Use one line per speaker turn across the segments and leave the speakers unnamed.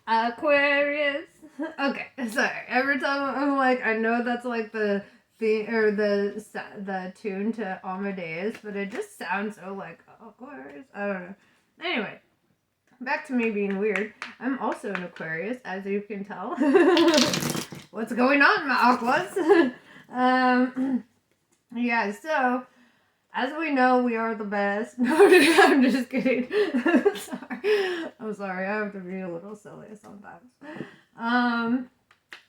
Aquarius. Okay, sorry. Every time I'm like, I know that's like the theme or the tune to Amadeus, but it just sounds so like Aquarius. I don't know. Anyway, back to me being weird. I'm also an Aquarius, as you can tell. What's going on, my aquas? Yeah. So as we know, we are the best. No, I'm just kidding. I'm sorry. I have to be a little silly sometimes.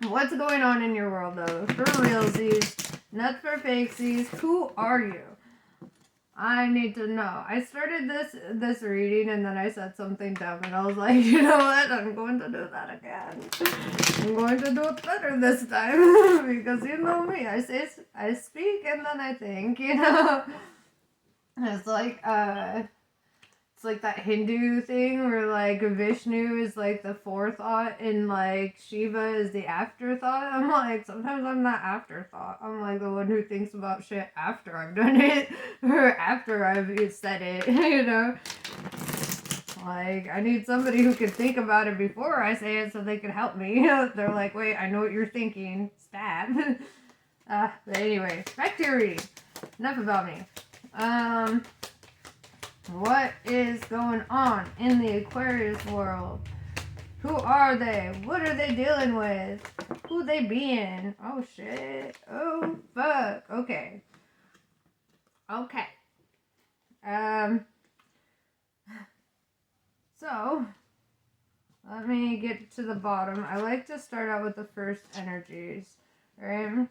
What's going on in your world, though? For realsies, not for fakesies. Who are you? I need to know. I started this reading and then I said something dumb and I was like, you know what? I'm going to do that again. I'm going to do it better this time because you know me. I speak and then I think, you know. It's like that Hindu thing where like Vishnu is like the forethought and like Shiva is the afterthought. I'm like, sometimes I'm that afterthought. I'm like the one who thinks about shit after I've done it or after I've said it, you know? Like, I need somebody who can think about it before I say it so they can help me. They're like, wait, I know what you're thinking. Stab. But anyway, back to your reading. Enough about me. What is going on in the Aquarius world? Who are they? What are they dealing with? Who they being? Oh shit. Oh fuck. Okay. Okay. So let me get to the bottom. I like to start out with the first energies. Right?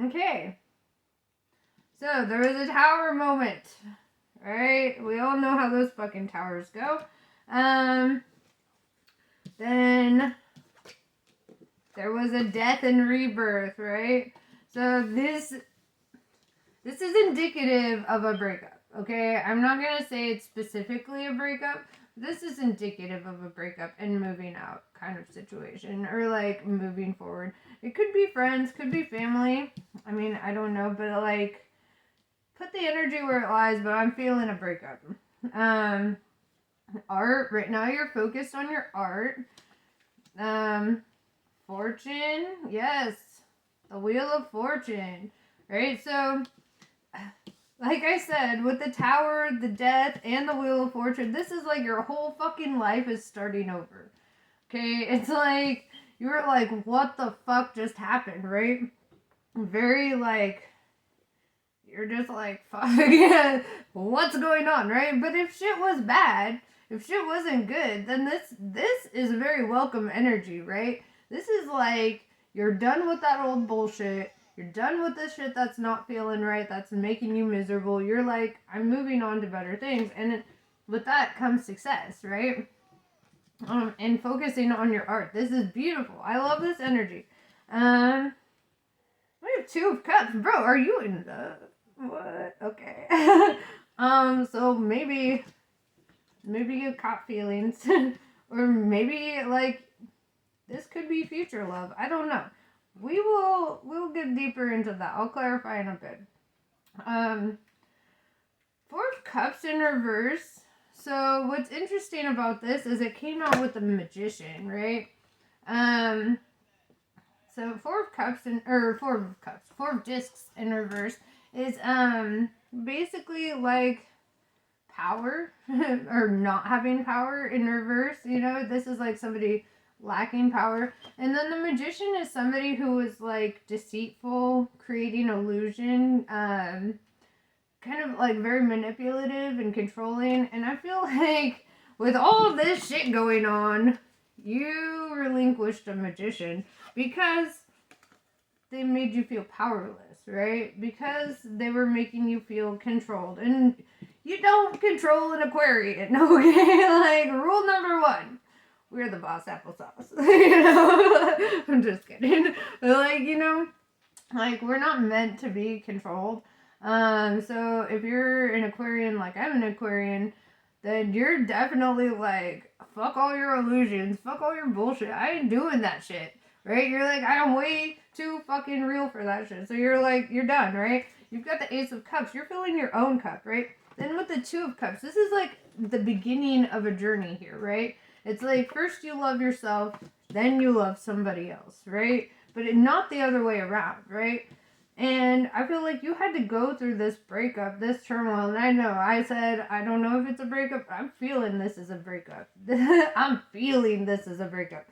Okay. So, there was a tower moment. Right? We all know how those fucking towers go. Then there was a death and rebirth, right? So, this is indicative of a breakup, okay? I'm not going to say it's specifically a breakup. This is indicative of a breakup and moving out kind of situation. Or, like, moving forward. It could be friends, could be family. I mean, I don't know, but, like, put the energy where it lies, but I'm feeling a breakup. Art, right now you're focused on your art. Fortune, yes. The Wheel of Fortune, right? So, like I said, with the Tower, the Death, and the Wheel of Fortune, this is like your whole fucking life is starting over. Okay? It's like, you're like, what the fuck just happened, right? Very, like, you're just like, fuck, yeah, what's going on, right? But if shit was bad, if shit wasn't good, then this is very welcome energy, right? This is like, you're done with that old bullshit. You're done with the shit that's not feeling right, that's making you miserable. You're like, I'm moving on to better things. And with that comes success, right? And focusing on your art. This is beautiful. I love this energy. We have Two of Cups. Bro, are you in the... What? Okay. So maybe you caught feelings. Or maybe, like, this could be future love. I don't know. We'll get deeper into that. I'll clarify in a bit. Four of Cups in reverse. So what's interesting about this is it came out with the Magician, right? So Four of Discs in reverse is basically like power or not having power in reverse. You know, this is like somebody lacking power. And then the Magician is somebody who is like deceitful, creating illusion, kind of like very manipulative and controlling. And I feel like with all this shit going on, you relinquished a Magician because they made you feel powerless, right? Because they were making you feel controlled. And you don't control an Aquarian, okay? Like, rule number 1, we're the boss applesauce. You know? I'm just kidding. But, like, you know, like, we're not meant to be controlled. So if you're an Aquarian, like I'm an Aquarian, then you're definitely like, fuck all your illusions, fuck all your bullshit. I ain't doing that shit, right? You're like, I am way too fucking real for that shit. So you're like, you're done, right? You've got the Ace of Cups. You're filling your own cup, right? Then with the Two of Cups, this is like the beginning of a journey here, right? It's like first you love yourself, then you love somebody else, right? But not the other way around, right? And I feel like you had to go through this breakup, this turmoil. And I know I said, I don't know if it's a breakup. I'm feeling this is a breakup. I'm feeling this is a breakup.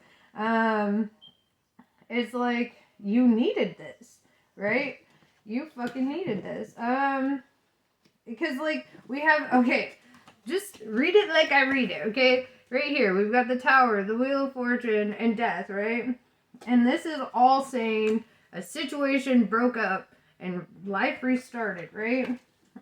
It's like you needed this, right? You fucking needed this. Because like we have, okay, just read it like I read it, okay? Right here, we've got the Tower, the Wheel of Fortune, and Death, right? And this is all saying a situation broke up and life restarted, right?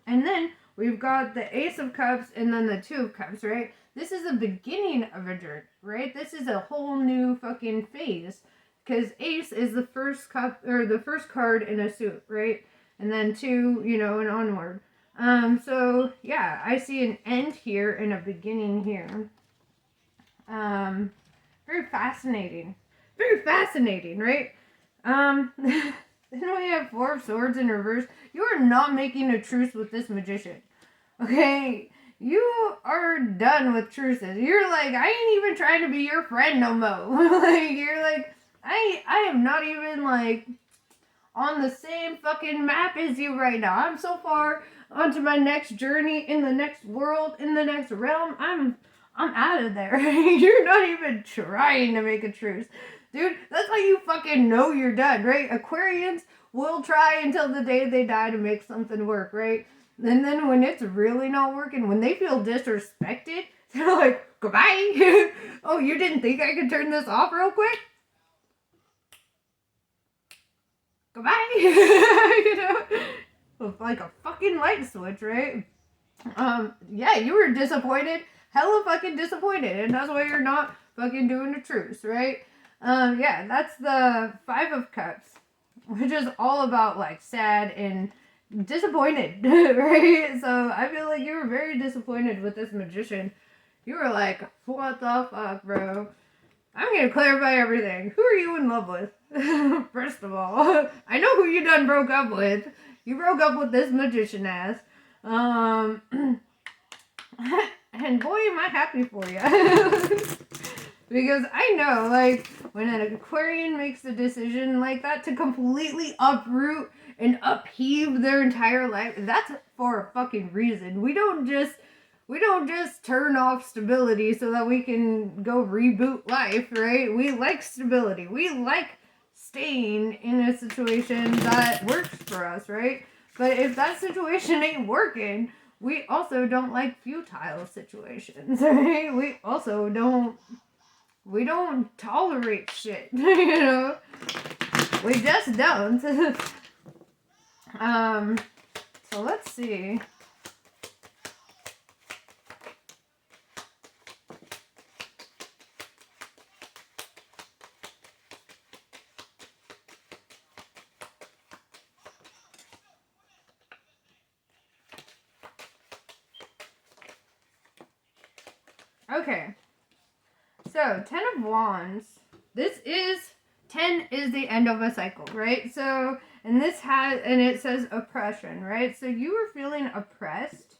And then we've got the Ace of Cups and then the Two of Cups, right? This is the beginning of a journey, right? This is a whole new fucking phase. Because Ace is the first cup, or the first card in a suit, right? And then two, you know, and onward. So yeah, I see an end here and a beginning here. Very fascinating. Very fascinating, right? Then we have Four of Swords in reverse. You are not making a truce with this magician. Okay? You are done with truces. You're like, I ain't even trying to be your friend no more. Like, you're like, I am not even like on the same fucking map as you right now. I'm so far onto my next journey in the next world, in the next realm. I'm out of there. You're not even trying to make a truce. Dude, that's how you fucking know you're done, right? Aquarians will try until the day they die to make something work, right? And then when it's really not working, when they feel disrespected, they're like, goodbye. Oh, you didn't think I could turn this off real quick? Goodbye. You know? Like a fucking light switch, right? Yeah, you were disappointed. Hella fucking disappointed. And that's why you're not fucking doing a truce, right? Yeah, that's the Five of Cups, which is all about like sad and disappointed, right? So I feel like you were very disappointed with this magician. You were like, what the fuck, bro? I'm gonna clarify everything. Who are you in love with? First of all, I know who you done broke up with. You broke up with this magician ass. And boy, am I happy for you. Because I know, like, when an Aquarian makes a decision like that to completely uproot and upheave their entire life, that's for a fucking reason. We don't just turn off stability so that we can go reboot life, right? We like stability. We like staying in a situation that works for us, right? But if that situation ain't working, we also don't like futile situations, right? We also don't tolerate shit, you know? We just don't. So let's see. Okay. So, 10 of Wands. 10 is the end of a cycle, right? So, and it says oppression, right? So you were feeling oppressed.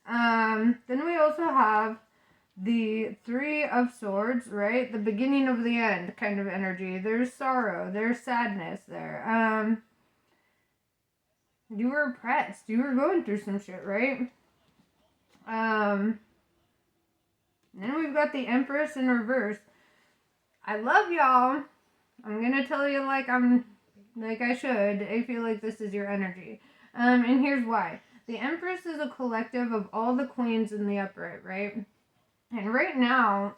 Then we also have the Three of Swords, right? The beginning of the end kind of energy. There's sorrow, there's sadness there. You were oppressed. You were going through some shit, right? Then we've got the Empress in reverse. I love y'all. I'm gonna tell you like I should. I feel like this is your energy. And here's why. The Empress is a collective of all the queens in the upright, right? And right now,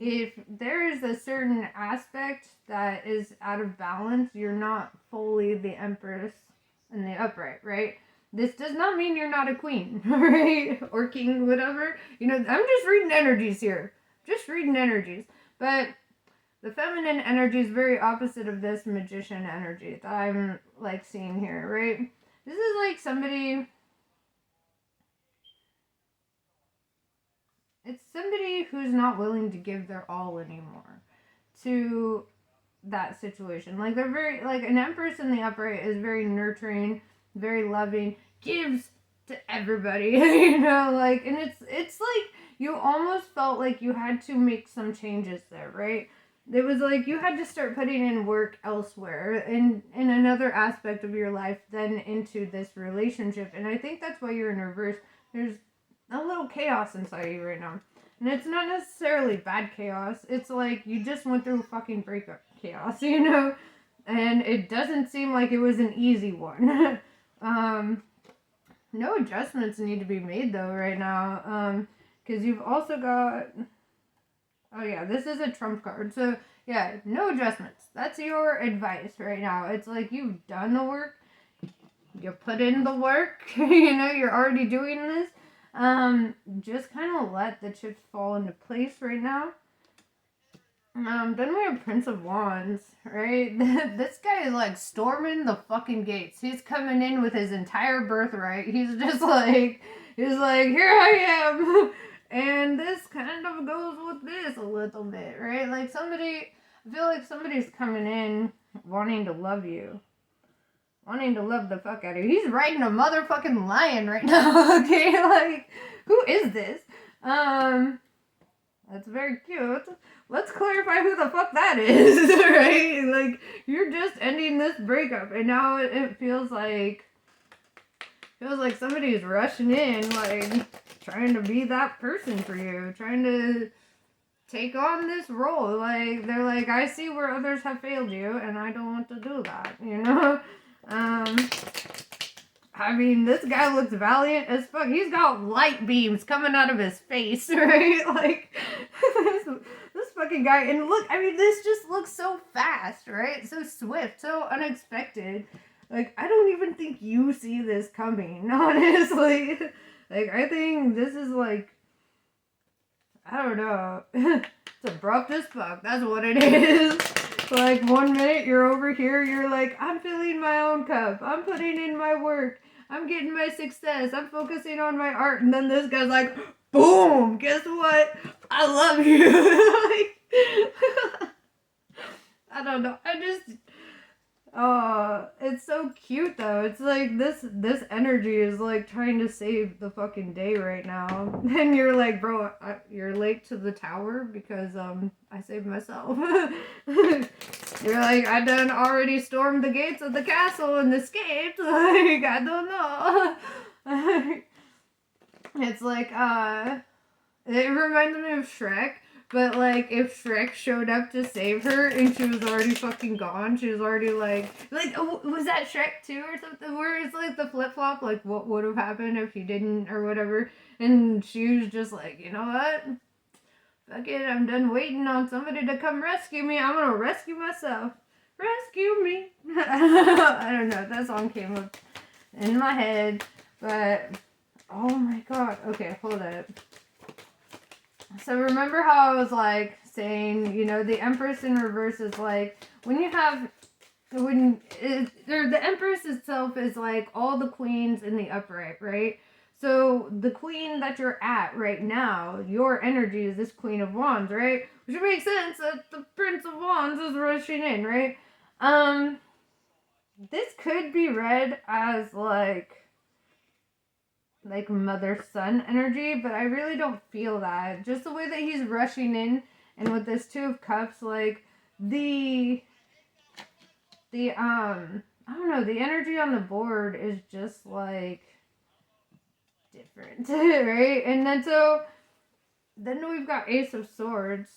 if there is a certain aspect that is out of balance, you're not fully the Empress in the upright, right? This does not mean you're not a queen, right? Or king, whatever. You know, I'm just reading energies here. Just reading energies. But the feminine energy is very opposite of this magician energy that I'm, like, seeing here, right? This is like somebody... It's somebody who's not willing to give their all anymore to that situation. Like, they're very... Like, an Empress in the upright is very nurturing, very loving, gives to everybody, you know, like, and it's like, you almost felt like you had to make some changes there, right? It was like you had to start putting in work elsewhere in another aspect of your life than into this relationship. And I think that's why you're in reverse. There's a little chaos inside of you right now. And it's not necessarily bad chaos. It's like you just went through fucking breakup chaos, you know? And it doesn't seem like it was an easy one. No adjustments need to be made though right now. Because you've also got... Oh yeah, this is a trump card. So yeah, no adjustments. That's your advice right now. It's like you've done the work. You put in the work. You know, you're already doing this. Just kind of let the chips fall into place right now. Then we have Prince of Wands, right? This guy is like storming the fucking gates. He's coming in with his entire birthright. He's just like, here I am. And this kind of goes with this a little bit, right? Like I feel like somebody's coming in wanting to love you. Wanting to love the fuck out of you. He's riding a motherfucking lion right now, okay? Like, who is this? That's very cute. Let's clarify who the fuck that is, right? Like, you're just ending this breakup, and now it feels like somebody's rushing in, like, trying to be that person for you, trying to take on this role. Like, they're like, I see where others have failed you, and I don't want to do that, you know? I mean, this guy looks valiant as fuck. He's got light beams coming out of his face, right? Like, this fucking guy. And look, I mean, this just looks so fast, right? So swift, so unexpected. Like, I don't even think you see this coming, honestly. Like, I think this is like, I don't know. It's abrupt as fuck. That's what it is. Like, 1 minute you're over here, you're like, I'm filling my own cup. I'm putting in my work. I'm getting my success. I'm focusing on my art. And then this guy's like, boom, guess what? I love you. Like, I don't know. It's so cute though. It's like this energy is like trying to save the fucking day right now. And you're like, bro, you're late to the tower because I saved myself. You're like, I done already stormed the gates of the castle and escaped. Like, I don't know. It's like it reminds me of Shrek. But, like, if Shrek showed up to save her and she was already fucking gone, she was already, like, was that Shrek 2 or something? Where it's, like, the flip-flop, like, what would have happened if he didn't or whatever. And she was just like, you know what? Fuck it, I'm done waiting on somebody to come rescue me. I'm gonna rescue myself. Rescue me. I don't know. That song came up in my head. But, oh my god. Okay, hold up. So remember how I was like saying, you know, the Empress in reverse is like the Empress itself is like all the queens in the upright, right? So the queen that you're at right now, your energy is this Queen of Wands, right? Which makes sense that the Prince of Wands is rushing in, right? This could be read as like mother-son energy, but I really don't feel that. Just the way that he's rushing in, and with this Two of Cups, like, I don't know, the energy on the board is just, like, different, right? And then we've got Ace of Swords,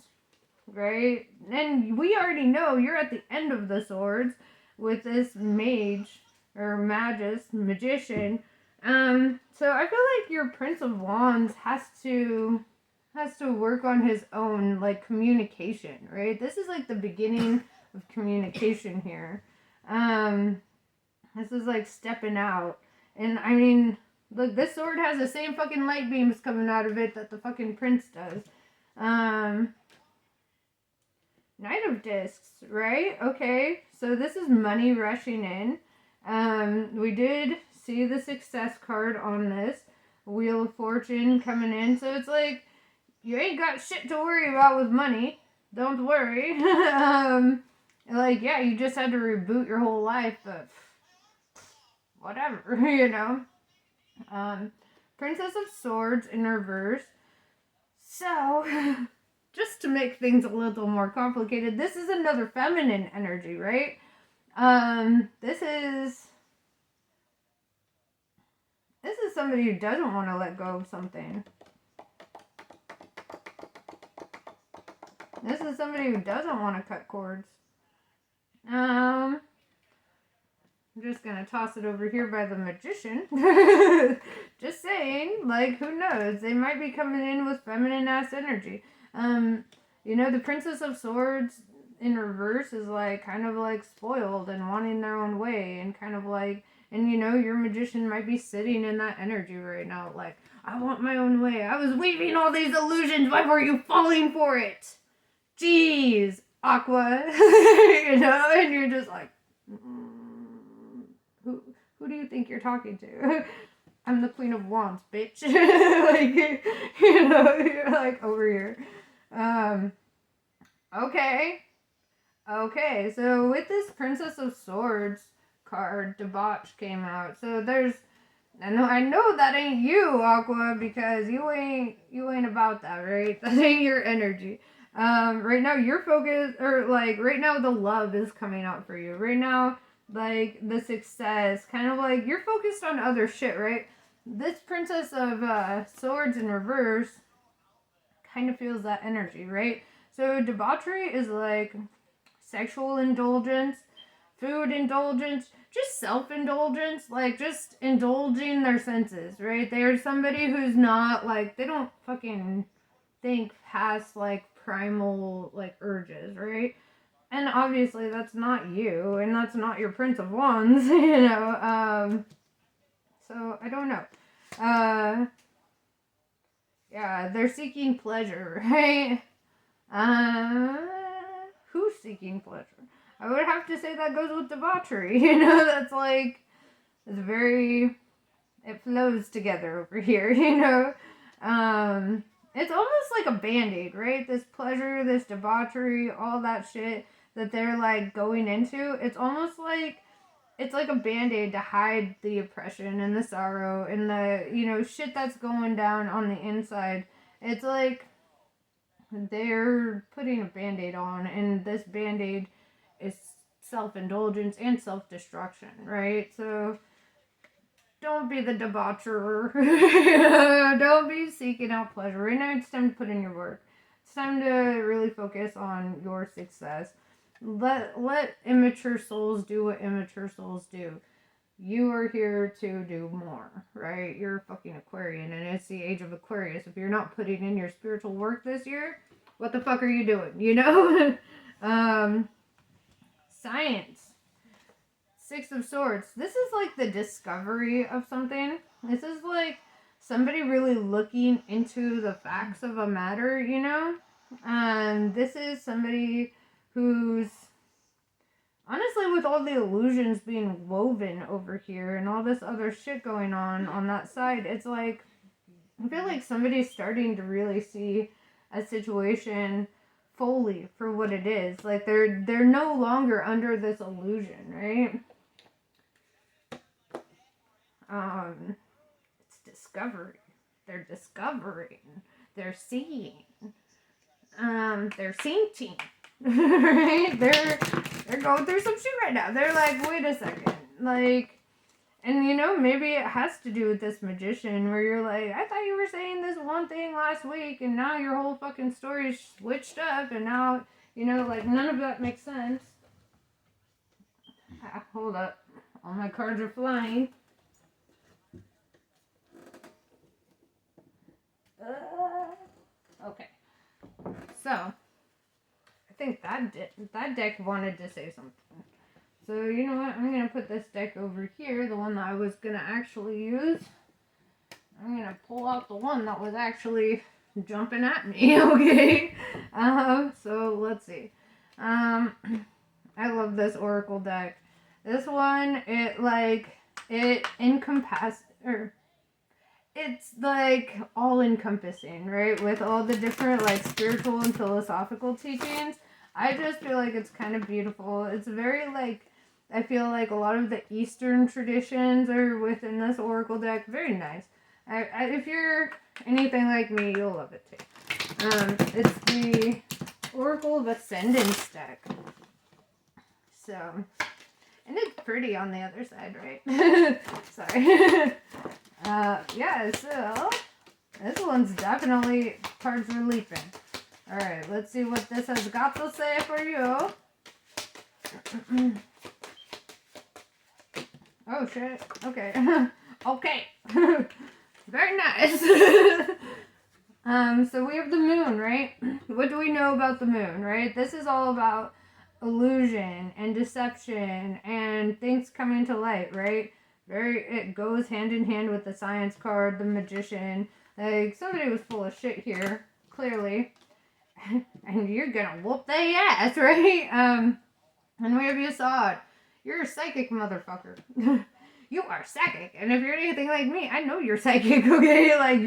right? And we already know you're at the end of the swords with this mage, or magician. So I feel like your Prince of Wands has to work on his own, like, communication, right? This is, like, the beginning of communication here. This is, like, stepping out. And, I mean, look, this sword has the same fucking light beams coming out of it that the fucking prince does. Knight of Discs, right? Okay, so this is money rushing in. We did see the success card on this. Wheel of Fortune coming in. So it's like, you ain't got shit to worry about with money. Don't worry. Like, yeah, you just had to reboot your whole life, but whatever, you know. Princess of Swords in reverse. So, just to make things a little more complicated, this is another feminine energy, right? This is somebody who doesn't want to let go of something. This is somebody who doesn't want to cut cords. I'm just gonna toss it over here by the magician. Just saying, like, who knows? They might be coming in with feminine ass energy. You know, the Princess of Swords in reverse is like kind of like spoiled and wanting their own way, and kind of like, and you know, your magician might be sitting in that energy right now, like, I want my own way. I was weaving all these illusions. Why were you falling for it? Jeez, Aqua. You know, and you're just like, who do you think you're talking to? I'm the Queen of Wands, bitch. Like, you know, you're like over here. Okay, so with this Princess of Swords card, Debauch came out. So there's, I know that ain't you, Aqua, because you ain't about that, right? That ain't your energy. Right now you're focused, or like right now the love is coming out for you. Right now, like the success, kind of like you're focused on other shit, right? This Princess of Swords in reverse kind of feels that energy, right? So debauchery is like sexual indulgence, food indulgence, just self-indulgence, like just indulging their senses, right? They're somebody who's not like, they don't fucking think past like primal like urges, right? And obviously that's not you, and that's not your Prince of Wands, you know. So I don't know. Yeah, they're seeking pleasure, right? Who's seeking pleasure? I would have to say that goes with debauchery, you know, that's like, it's very, it flows together over here, you know. It's almost like a band-aid, right? This pleasure, this debauchery, all that shit that they're like going into, it's almost like, it's like a band-aid to hide the oppression and the sorrow and the, you know, shit that's going down on the inside. It's like they're putting a band-aid on, and this band-aid is self-indulgence and self-destruction, right? So don't be the debaucherer. Don't be seeking out pleasure. Right now it's time to put in your work. It's time to really focus on your success. Let immature souls do what immature souls do. You are here to do more, right? You're a fucking Aquarian, and it's the age of Aquarius. If you're not putting in your spiritual work this year, what the fuck are you doing, you know? Science. Six of Swords. This is like the discovery of something. This is like somebody really looking into the facts of a matter, you know? This is somebody who's, honestly, with all the illusions being woven over here and all this other shit going on that side, it's like, I feel like somebody's starting to really see a situation fully for what it is. Like, they're no longer under this illusion, right? It's discovery. They're discovering. They're seeing. They're seeing. Right? They're going through some shit right now. They're like, wait a second. Like, and you know, maybe it has to do with this magician where you're like, I thought you were saying this one thing last week, and now your whole fucking story's switched up, and now, you know, like, none of that makes sense. Hold up. All my cards are flying. Okay. So, I think that deck wanted to say something. So, you know what? I'm going to put this deck over here, the one that I was going to actually use. I'm going to pull out the one that was actually jumping at me, okay? So, let's see. I love this Oracle deck. This one, it encompasses, or it's like all encompassing, right? With all the different like spiritual and philosophical teachings. I just feel like it's kind of beautiful. It's very like, I feel like a lot of the Eastern traditions are within this Oracle deck. Very nice. If you're anything like me, you'll love it too. It's the Oracle of Ascendance deck. So, and it's pretty on the other side, right? Sorry. Yeah, so this one's definitely cards for leaping. Alright, let's see what this has got to say for you. Oh shit. Okay. Okay. Very nice. So we have the moon, right? What do we know about the moon, right? This is all about illusion and deception and things coming to light, right? It goes hand in hand with the science card, the magician. Like, somebody was full of shit here, clearly. And you're gonna whoop their ass, right? And we have you saw it. You're a psychic motherfucker. You are psychic. And if you're anything like me, I know you're psychic, okay? Like,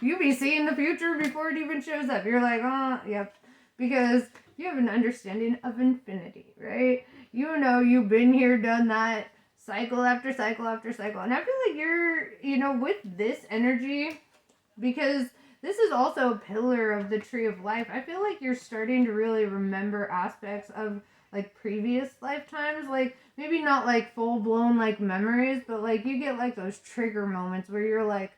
you be seeing the future before it even shows up. You're like, oh, yep. Because you have an understanding of infinity, right? You know you've been here, done that, cycle after cycle after cycle. And I feel like you're, with this energy, because this is also a pillar of the tree of life. I feel like you're starting to really remember aspects of, like, previous lifetimes. Like, maybe not, like, full-blown, like, memories, but, like, you get, like, those trigger moments where you're like,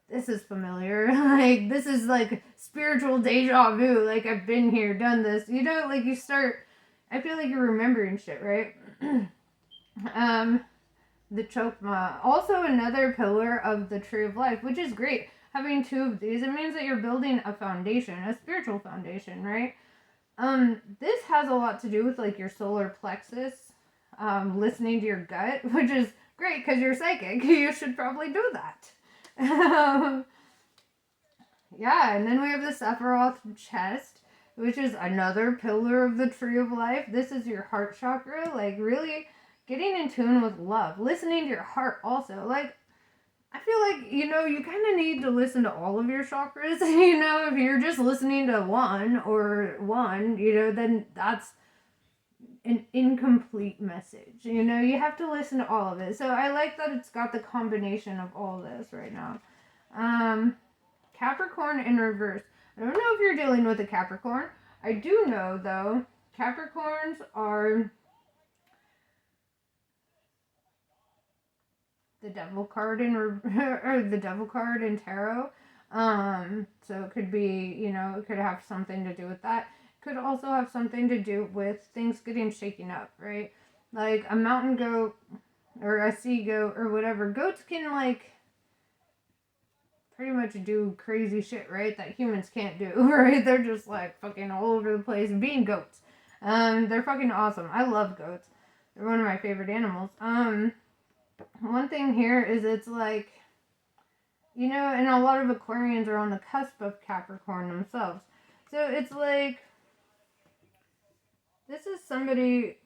this is familiar. Like, this is, like, spiritual deja vu. Like, I've been here, done this. Like, you start, I feel like you're remembering shit, right? The Chokma. Also another pillar of the tree of life, which is great. Having two of these, it means that you're building a foundation, a spiritual foundation, right? This has a lot to do with, like, your solar plexus, listening to your gut, which is great because you're psychic. You should probably do that. Yeah, and then we have the Sephiroth chest, which is another pillar of the tree of life. This is your heart chakra, like, really getting in tune with love, listening to your heart also. Like, I feel like, you kind of need to listen to all of your chakras. If you're just listening to one, then that's an incomplete message. You have to listen to all of it. So I like that it's got the combination of all this right now. Capricorn in reverse. I don't know if you're dealing with a Capricorn. I do know, though, Capricorns are the devil card or the devil card in tarot. So it could be, it could have something to do with that. It could also have something to do with things getting shaken up, right? Like a mountain goat or a sea goat or whatever. Goats can, like, pretty much do crazy shit, right? That humans can't do, right? They're just, like, fucking all over the place being goats. They're fucking awesome. I love goats. They're one of my favorite animals. One thing here is it's like, and a lot of Aquarians are on the cusp of Capricorn themselves. So it's like, this is somebody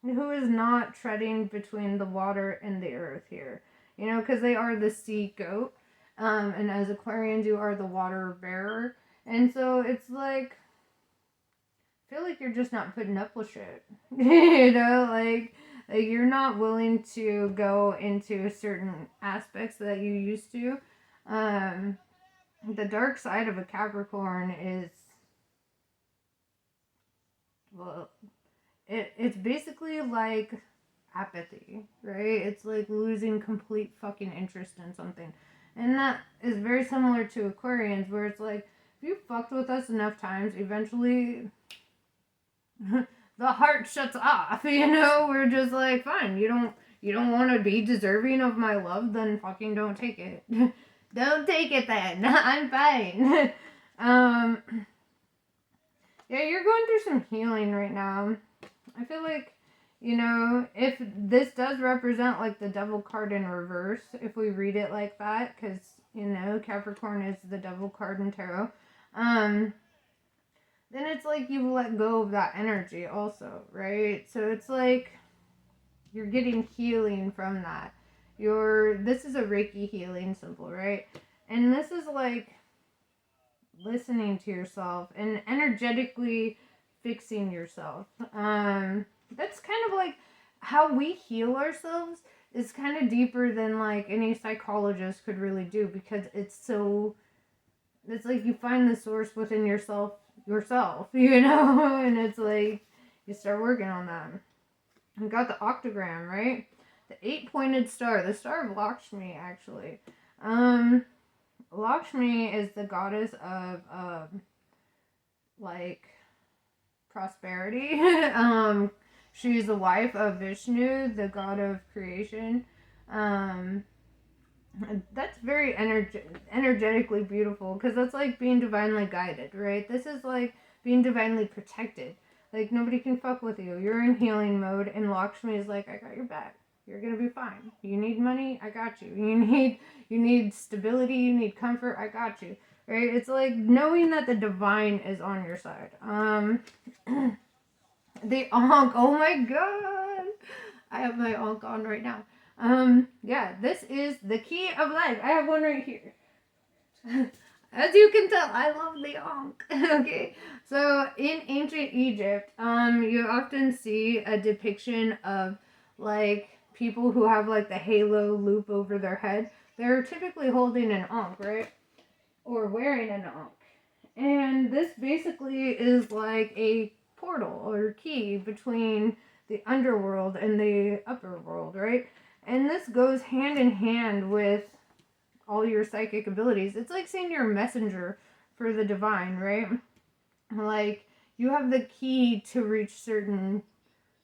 who is not treading between the water and the earth here. Because they are the sea goat. And as Aquarians, you are the water bearer. And so it's like, I feel like you're just not putting up with shit. Like you're not willing to go into certain aspects that you used to. The dark side of a Capricorn is, well, it's basically like apathy, right? It's like losing complete fucking interest in something. And that is very similar to Aquarians, where it's like, if you fucked with us enough times, eventually the heart shuts off, We're just like, fine, you don't want to be deserving of my love, then fucking don't take it. Don't take it then. I'm fine. Yeah, you're going through some healing right now. I feel like, if this does represent, like, the devil card in reverse, if we read it like that, because, Capricorn is the devil card in tarot, then it's like you let go of that energy also, right? So it's like you're getting healing from that. This is a Reiki healing symbol, right? And this is like listening to yourself and energetically fixing yourself. That's kind of like how we heal ourselves is kind of deeper than, like, any psychologist could really do, because it's so it's like you find the source within yourself, you know, and it's like you start working on that. You got the octagram, right? The 8-pointed star, the star of Lakshmi, actually. Lakshmi is the goddess of like prosperity. She's the wife of Vishnu, the god of creation. That's very energetically beautiful, because that's like being divinely guided, right? This is like being divinely protected. Like nobody can fuck with you. You're in healing mode, and Lakshmi is like, I got your back. You're gonna be fine. You need money, I got you. You need stability, you need comfort, I got you. Right? It's like knowing that the divine is on your side. The Ankh, oh my god. I have my Ankh on right now. Yeah, this is the key of life. I have one right here. As you can tell, I love the Ankh. Okay, so in ancient Egypt, you often see a depiction of like people who have like the halo loop over their head. They're typically holding an Ankh, right? Or wearing an Ankh. And this basically is like a portal or key between the underworld and the upper world, right? And this goes hand in hand with all your psychic abilities. It's like saying you're a messenger for the divine, right? Like, you have the key to reach certain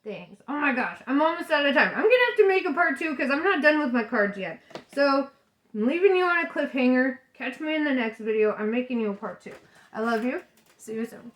things. Oh my gosh, I'm almost out of time. I'm gonna have to make a part 2 because I'm not done with my cards yet. So, I'm leaving you on a cliffhanger. Catch me in the next video. I'm making you a part 2. I love you. See you soon.